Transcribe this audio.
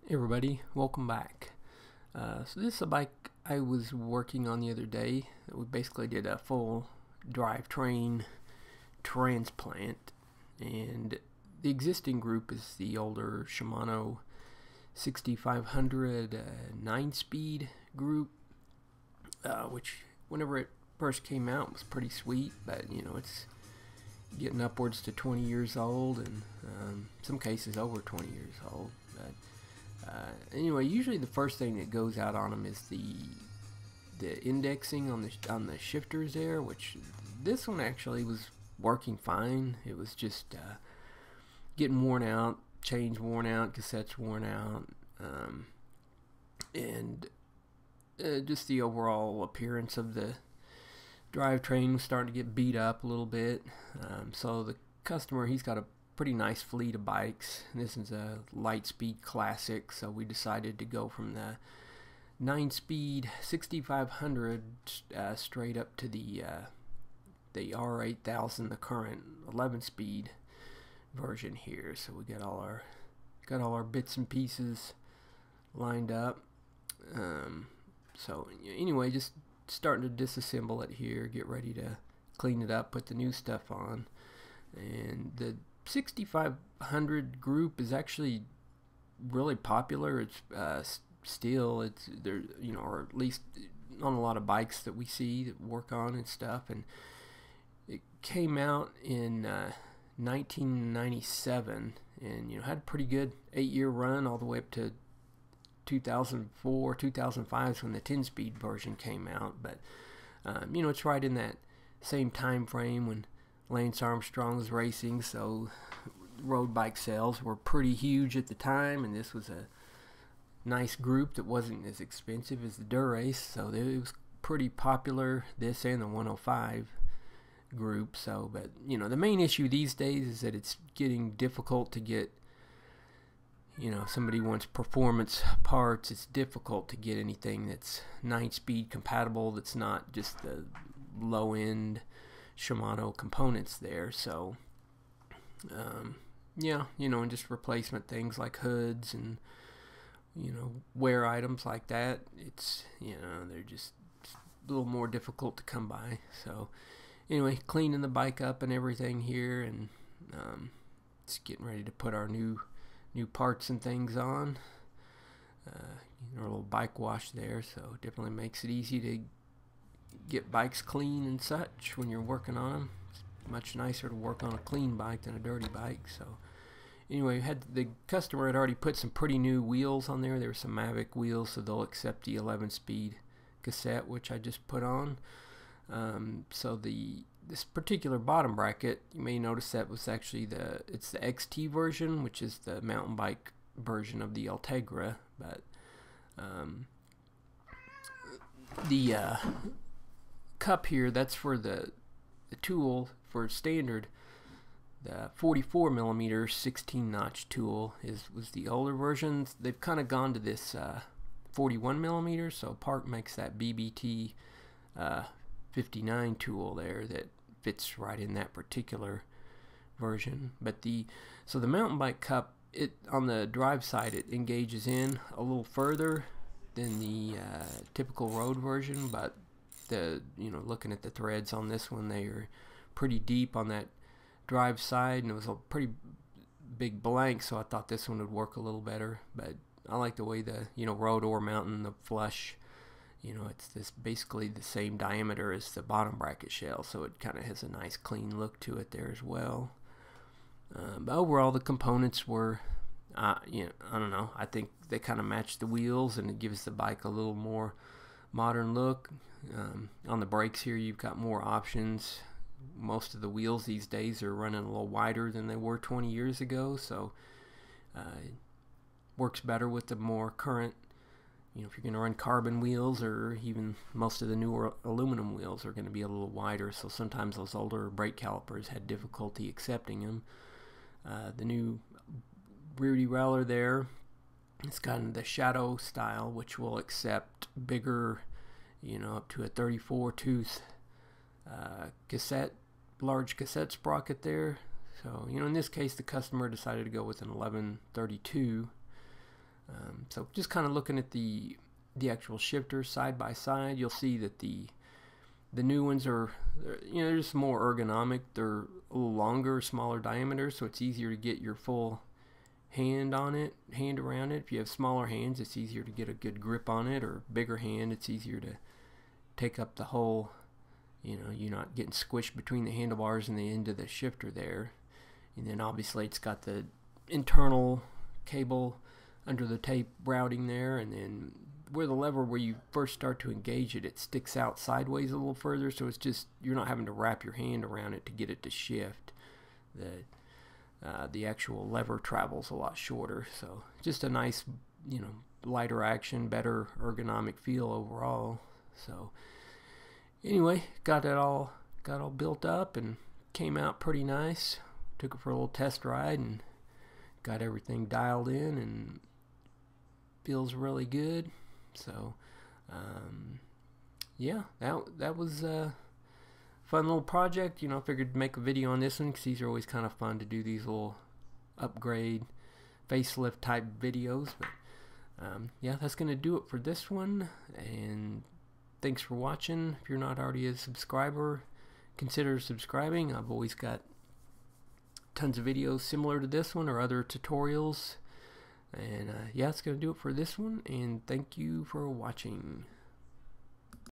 Hey everybody, welcome back. So this is a bike I was working on the other day. We basically did a full drivetrain transplant, and the existing group is the older Shimano 6500 9-speed group, which whenever it first came out was pretty sweet, but it's getting upwards to 20 years old, and some cases over 20 years old. But anyway, usually the first thing that goes out on them is the indexing on the shifters there, which this one actually was working fine. It was just getting worn out, chains worn out, cassettes worn out, and just the overall appearance of the drivetrain was starting to get beat up a little bit. So the customer, he's got a pretty nice fleet of bikes. This is a light speed classic, so we decided to go from the 9-speed 6500 straight up to the R8000, the current 11-speed version here. So we got all our bits and pieces lined up. So anyway, just starting to disassemble it here, get ready to clean it up, put the new stuff on. And the 6500 group is actually really popular. It's still there, or at least on a lot of bikes that we see that work on and stuff. And it came out in 1997, and had a pretty good 8-year run all the way up to 2004, 2005 is when the 10-speed version came out. But it's right in that same time frame when Lance Armstrong was racing, so road bike sales were pretty huge at the time, and this was a nice group that wasn't as expensive as the Dura-Ace, so it was pretty popular, this and the 105 group. So, but the main issue these days is that it's getting difficult to get, somebody wants performance parts. It's difficult to get anything that's 9-speed compatible, that's not just the low-end Shimano components there. So and just replacement things like hoods and wear items like that, it's they're just a little more difficult to come by. So anyway, cleaning the bike up and everything here, and just getting ready to put our new parts and things on. A little bike wash there, so definitely makes it easy to get bikes clean and such when you're working on them. It's much nicer to work on a clean bike than a dirty bike. So anyway, the customer had already put some pretty new wheels on there. There were some Mavic wheels, so they'll accept the 11-speed cassette, which I just put on. So this particular bottom bracket, you may notice that was actually it's the XT version, which is the mountain bike version of the Ultegra. But the cup here, that's for the tool for standard. The 44 millimeter 16 notch tool was the older versions. They've kind of gone to this 41 millimeter, so Park makes that BBT 59 tool there that fits right in that particular version. But so the mountain bike cup, on the drive side, it engages in a little further than the typical road version, but looking at the threads on this one, they are pretty deep on that drive side, and it was a pretty big blank, so I thought this one would work a little better. But I like the way the road or mountain, the flush, it's basically the same diameter as the bottom bracket shell, so it kind of has a nice clean look to it there as well. But overall, the components were I don't know, I think they kind of match the wheels, and it gives the bike a little more modern look. On the brakes here, you've got more options. Most of the wheels these days are running a little wider than they were 20 years ago, so it works better with the more current, if you're going to run carbon wheels, or even most of the newer aluminum wheels are going to be a little wider, so sometimes those older brake calipers had difficulty accepting them. The new rear derailleur there, it's got the shadow style, which will accept bigger, up to a 34 tooth large cassette sprocket there. So in this case, the customer decided to go with an 1132 So just kind of looking at the actual shifters side by side, you'll see that the new ones are, they're just more ergonomic. They're a little longer, smaller diameter, so it's easier to get your full hand around it. If you have smaller hands, it's easier to get a good grip on it, or bigger hand, it's easier to take up the whole, you're not getting squished between the handlebars and the end of the shifter there. And then obviously it's got the internal cable under the tape routing there, and then where the lever, where you first start to engage it, it sticks out sideways a little further, so it's just, you're not having to wrap your hand around it to get it to shift. The actual lever travels a lot shorter, so just a nice, lighter action, better ergonomic feel overall. So anyway, got all built up and came out pretty nice. Took it for a little test ride and got everything dialed in, and feels really good. So yeah, that was a fun little project. I figured to make a video on this one because these are always kind of fun to do, these little upgrade facelift type videos. But yeah, that's gonna do it for this one, and thanks for watching. If you're not already a subscriber, consider subscribing. I've always got tons of videos similar to this one or other tutorials. And yeah, that's going to do it for this one, and thank you for watching.